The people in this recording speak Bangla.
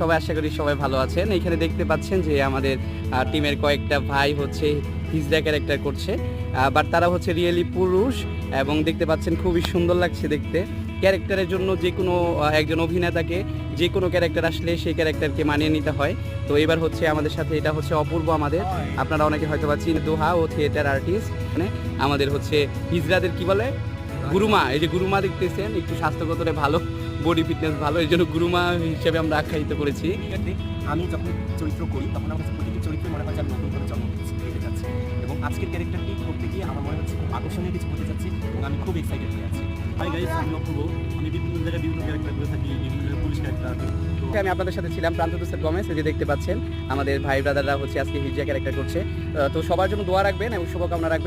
সবাই আশা করি সবাই ভালো আছেন। এখানে দেখতে পাচ্ছেন যে আমাদের টিমের কয়েকটা ভাই হচ্ছে হিজড়া ক্যারেক্টার করছে, বাট তারা হচ্ছে রিয়েলি পুরুষ এবং দেখতে পাচ্ছেন খুবই সুন্দর লাগছে দেখতে। ক্যারেক্টারের জন্য যে কোনো একজন অভিনেতাকে যে কোনো ক্যারেক্টার আসলে সেই ক্যারেক্টারকে মানিয়ে নিতে হয়। তো এবার হচ্ছে আমাদের সাথে এটা হচ্ছে অপূর্ব, আমাদের আপনারা অনেকে হয়তো পাচ্ছেন দোহা ও থিয়েটার আর্টিস্ট। মানে আমাদের হচ্ছে হিজড়াদের কি বলে গুরুমা, এই যে গুরুমা দেখতেছেন একটু স্বাস্থ্যগতরে ভালো, বডি ফিটনেস ভালো, এই জন্য গুরুমা হিসেবে আমরা আখ্যায়িত করেছি। আমি যখন চরিত্র করি তখন আমার কাছে প্রতিটি চরিত্র মনে হয় যে আমি নতুন করে জন্ম নিতে যাচ্ছি, এবং আজকের ক্যারেক্টারটি করতে গিয়ে আমার মনে হচ্ছে খুব আকর্ষণীয় কিছু হতে যাচ্ছে এবং আমি খুব এক্সাইটেড হয়ে আছি। হাই গাইস, আমি অপূর্ব। আমি বিভিন্ন জায়গায় বিভিন্ন ক্যারেক্টার করে থাকি, বিভিন্ন জায়গায় পুলিশ ক্যারেক্টার। আমি আপনাদের সাথে ছিলাম প্রান্ত তুষার গমেজ, এই যে দেখতে পাচ্ছেন আমাদের ভাই ব্রাদাররা হচ্ছে আজকে হিজড়া ক্যারেক্টার করছে। তো সবার জন্য দোয়া রাখবেন এবং শুভকামনা রাখবেন।